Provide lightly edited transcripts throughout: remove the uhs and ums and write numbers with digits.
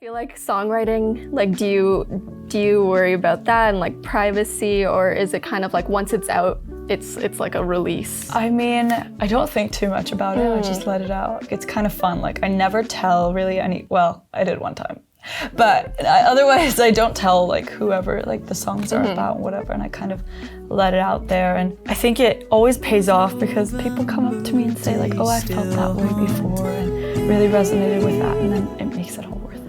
feel like songwriting, like do you worry about that and like privacy, or is it kind of like once it's out, it's like a release? I mean, I don't think too much about it. I just let it out. It's kind of fun. Like I never tell really well, I did one time. But otherwise I don't tell like whoever like the songs are about and whatever, and I kind of let it out there. And I think it always pays off because people come up to me and say like, oh, I felt that way before and really resonated with that, and then it makes it all worth it.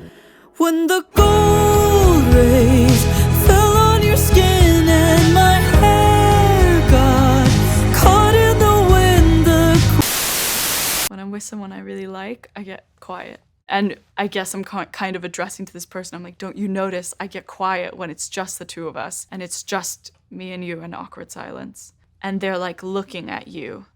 When the gold rays fell on your skin and my hair got caught in the wind. When I'm with someone I really like, I get quiet. And I guess I'm kind of addressing to this person. I'm like, don't you notice I get quiet when it's just the two of us and it's just me and you in awkward silence. And they're like looking at you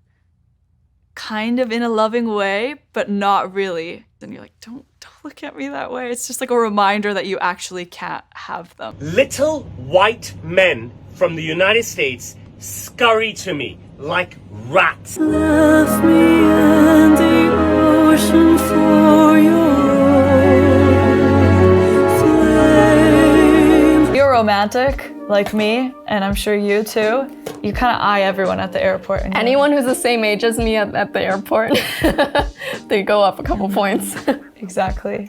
kind of in a loving way, but not really. And you're like, don't look at me that way. It's just like a reminder that you actually can't have them. Little white men from the United States scurry to me like rats. Left me in the ocean for your flame. You're romantic like me, and I'm sure you too. You kind of eye everyone at the airport. And Anyone who's the same age as me at the airport, they go up a couple points. Exactly.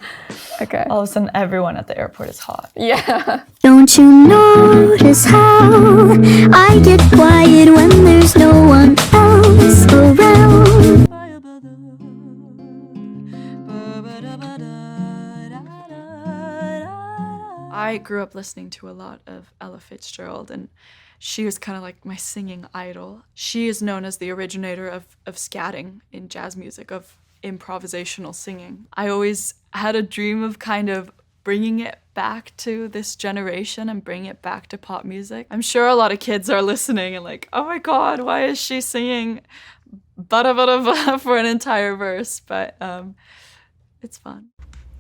Okay. All of a sudden, everyone at the airport is hot. Yeah. Don't you notice how I get quiet when there's no one else around? I grew up listening to a lot of Ella Fitzgerald, and she was kind of like my singing idol. She is known as the originator of scatting in jazz music, of improvisational singing. I always had a dream of kind of bringing it back to this generation and bringing it back to pop music. I'm sure a lot of kids are listening and like, oh my God, why is she singing bada bada bada for an entire verse? But it's fun.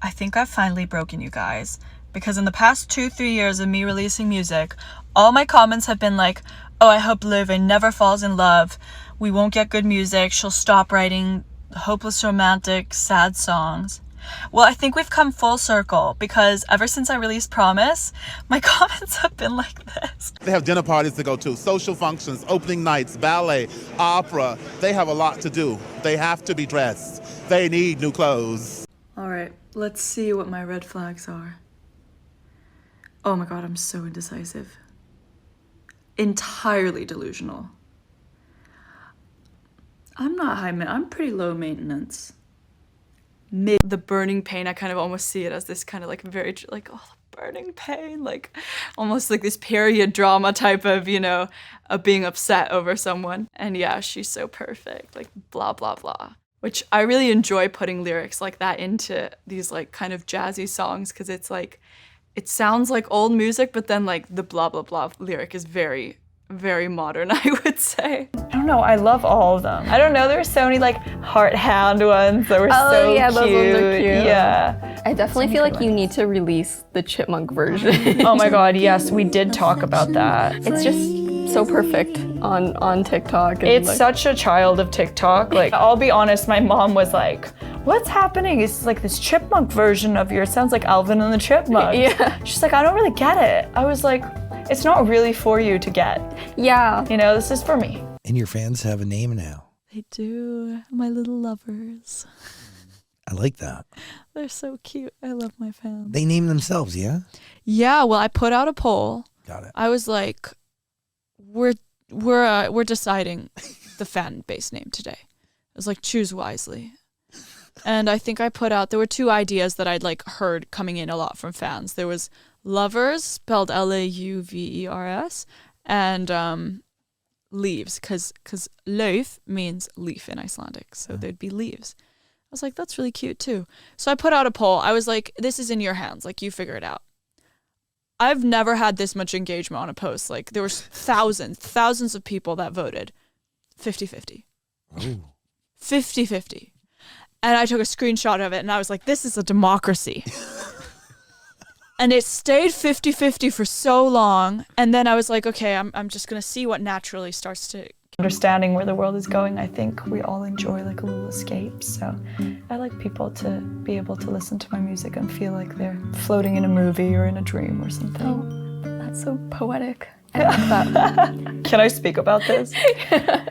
I think I've finally broken you guys, because in the past 2-3 years of me releasing music, all my comments have been like, oh, I hope Lovey never falls in love. We won't get good music. She'll stop writing hopeless romantic, sad songs. Well, I think we've come full circle, because ever since I released Promise, my comments have been like this. They have dinner parties to go to, social functions, opening nights, ballet, opera. They have a lot to do. They have to be dressed. They need new clothes. All right, let's see what my red flags are. Oh my God, I'm so indecisive. Entirely delusional. I'm not I'm pretty low maintenance. The burning pain, I kind of almost see it as this kind of like very, like, oh, the burning pain, like almost like this period drama type of, you know, of being upset over someone. And yeah, she's so perfect, like blah, blah, blah. Which I really enjoy putting lyrics like that into these like kind of jazzy songs, because it's like, it sounds like old music, but then like the blah, blah, blah lyric is very, very modern, I would say. I don't know, I love all of them. I don't know, there were so many like heart hound ones that were so cute. Yeah, those ones are cute. Yeah. I definitely feel like you need to release the chipmunk version. Oh my God, yes, we did talk about that. It's just so perfect on TikTok. And It's like, such a child of TikTok. Like, I'll be honest, my mom was like, what's happening? It's like this chipmunk version of yours. Sounds like Alvin and the Chipmunk. Yeah. She's like, I don't really get it. I was like, it's not really for you to get. yeah. You know, this is for me. And your fans have a name now. They do, my little lovers. I like that. They're so cute. I love my fans. They name themselves, yeah? Yeah, well, I put out a poll. Got it. I was like, we're deciding the fan base name today. I was like, choose wisely. And I think I put out, there were two ideas that I'd like heard coming in a lot from fans. There was lovers, spelled Lauvers, and leaves, because lauf means leaf in Icelandic, so there'd be leaves. I was like, that's really cute too. So I put out a poll. I was like, this is in your hands, like you figure it out. I've never had this much engagement on a post. Like there was thousands of people that voted. 50-50. Oh. 50-50. And I took a screenshot of it and I was like, this is a democracy. And it stayed 50-50 for so long. And then I was like, okay, I'm just going to see what naturally starts to Understanding where the world is going, I think we all enjoy like a little escape. So I like people to be able to listen to my music and feel like they're floating in a movie or in a dream or something. Oh, that's so poetic. I love that. Can I speak about this?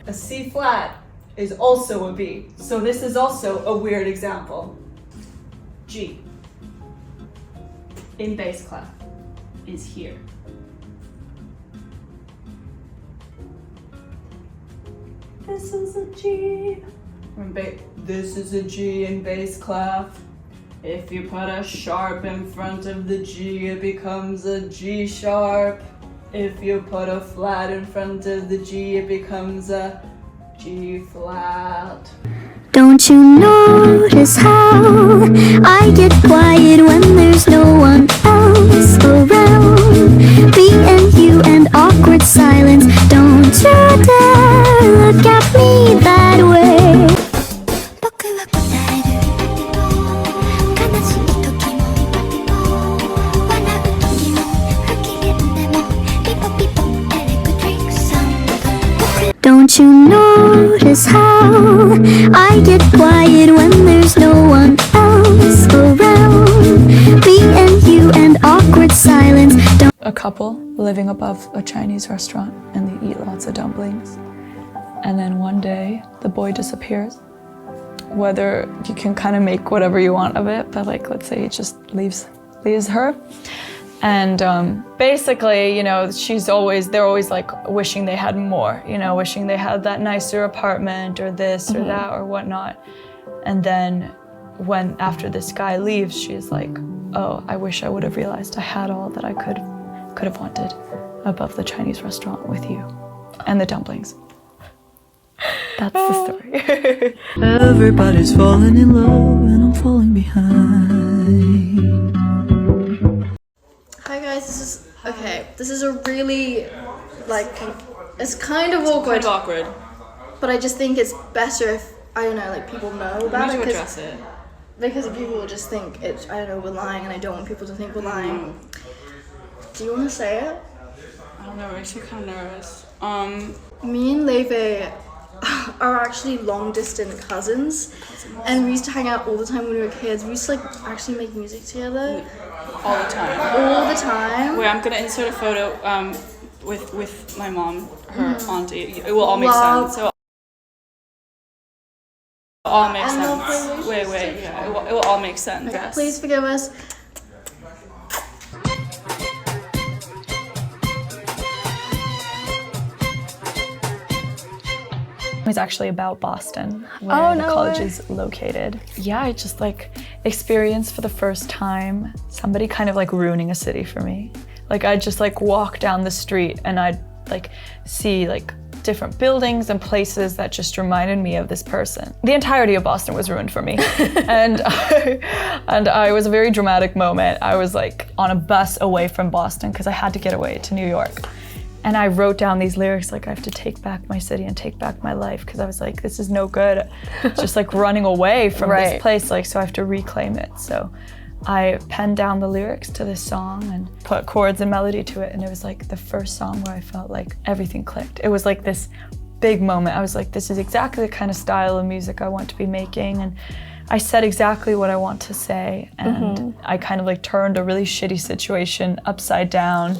A C flat is also a B. So this is also a weird example. G in bass clef is here. This is a G. This is a G in bass clef. If you put a sharp in front of the G, it becomes a G sharp. If you put a flat in front of the G, it becomes a G flat. Don't you notice how I get quiet when there's no one else around? Me and you and awkward silence. Don't you dare look at me that way. 僕は答える。悲しい時も笑う時も不機嫌でもピポピポエレクトリックサウンド。Don't you notice how I get quiet when there's no one else around? Me and you and awkward silence. A couple living above a Chinese restaurant and they eat lots of dumplings. And then one day the boy disappears. Whether you can kind of make whatever you want of it, but like let's say he just leaves her. And basically, you know, they're always like wishing they had more, you know, wishing they had that nicer apartment or this or that or whatnot. And then after this guy leaves, she's like, oh, I wish I would have realized I had all that I could have wanted above the Chinese restaurant with you and the dumplings. That's the story. Everybody's falling in love and I'm falling behind. Hi guys, this is a really, like, it's kind of awkward. But I just think it's better if, I don't know, like people know about it. address it. Because people will just think it's, I don't know, we're lying and I don't want people to think we're lying. Do you want to say it? I don't know, it makes me kind of nervous. Me and Laufey are actually long distance cousins and we used to hang out all the time when we were kids. We used to like actually make music together. All the time. All the time. Wait, I'm gonna insert a photo with my mom, her auntie. It will all make sense. So it all makes sense. Wait, yeah, it will all make sense. Okay, please forgive us. It's actually about Boston, where the college is located. Yeah, I just like experienced for the first time somebody kind of like ruining a city for me. Like I'd just like walk down the street and I'd like see like different buildings and places that just reminded me of this person. The entirety of Boston was ruined for me. and I was a very dramatic moment. I was like on a bus away from Boston because I had to get away to New York. And I wrote down these lyrics like I have to take back my city and take back my life because I was like, this is no good. Just like running away from this place, like so I have to reclaim it. So I penned down the lyrics to this song and put chords and melody to it, and it was like the first song where I felt like everything clicked. It was like this big moment. I was like, this is exactly the kind of style of music I want to be making, and I said exactly what I want to say, and I kind of like turned a really shitty situation upside down.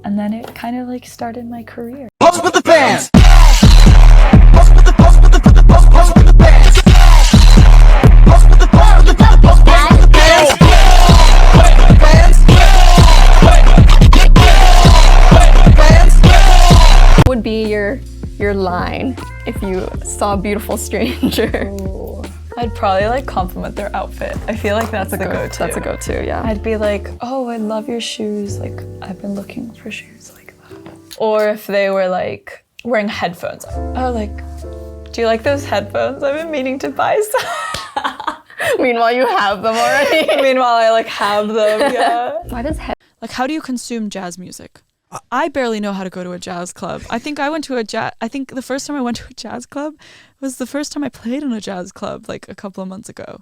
And then it kind of like started my career. Post with the fans! What would be your line if you saw a beautiful stranger? Ooh. I'd probably like compliment their outfit. I feel like that's the go-to. That's a go-to, yeah. I'd be like, oh, I love your shoes. Like, I've been looking for shoes like that. Or if they were like wearing headphones. Oh, like, do you like those headphones? I've been meaning to buy some. Meanwhile, you have them already. Meanwhile, I like have them, yeah. Why does Like, how do you consume jazz music? I barely know how to go to a jazz club. I think the first time I went to a jazz club was the first time I played in a jazz club, like a couple of months ago.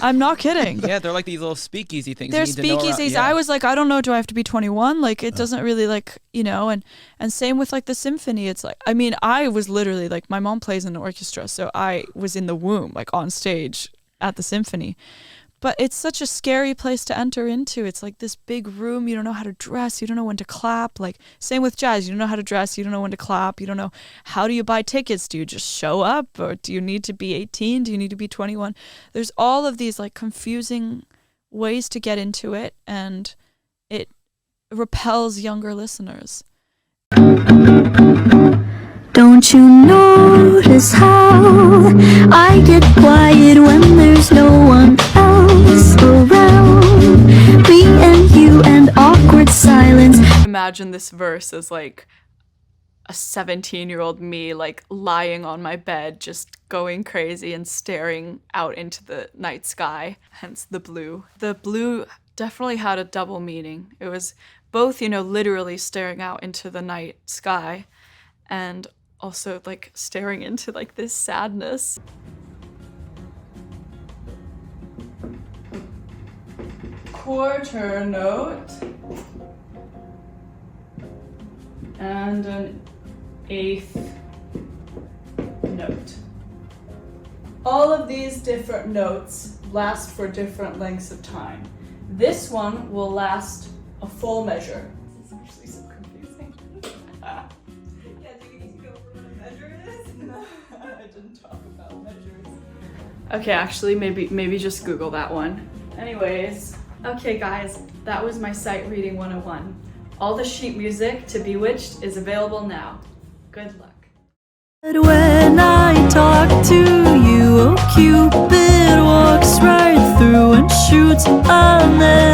I'm not kidding. Yeah, they're like these little speakeasy things. They're you need to know around- speakeasies. yeah. I was like, I don't know, do I have to be 21? Like, it doesn't really like, you know, and same with like the symphony. It's like, I mean, I was literally like, my mom plays in an orchestra, so I was in the womb, like on stage at the symphony. But it's such a scary place to enter into. It's like this big room. You don't know how to dress. You don't know when to clap. Like, same with jazz. You don't know how to dress. You don't know when to clap. You don't know, how do you buy tickets? Do you just show up? Or do you need to be 18? Do you need to be 21? There's all of these like confusing ways to get into it. And it repels younger listeners. Don't you notice how I get quiet when there's no one else around? Me and you and awkward silence. Imagine this verse as like a 17-year-old me like lying on my bed just going crazy and staring out into the night sky, hence the blue. The blue definitely had a double meaning. It was both, you know, literally staring out into the night sky and also like staring into like this sadness. Quarter note and an eighth note. All of these different notes last for different lengths of time. This one will last a full measure. This is actually so confusing. Yeah, do you need to go over what a measure is? No, I didn't talk about measures. Okay, actually, maybe just Google that one. Anyways, okay guys, that was my sight reading 101. All the sheet music to Bewitched is available now. Good luck. When I talk to you, oh Cupid walks right through and shoots an arrow.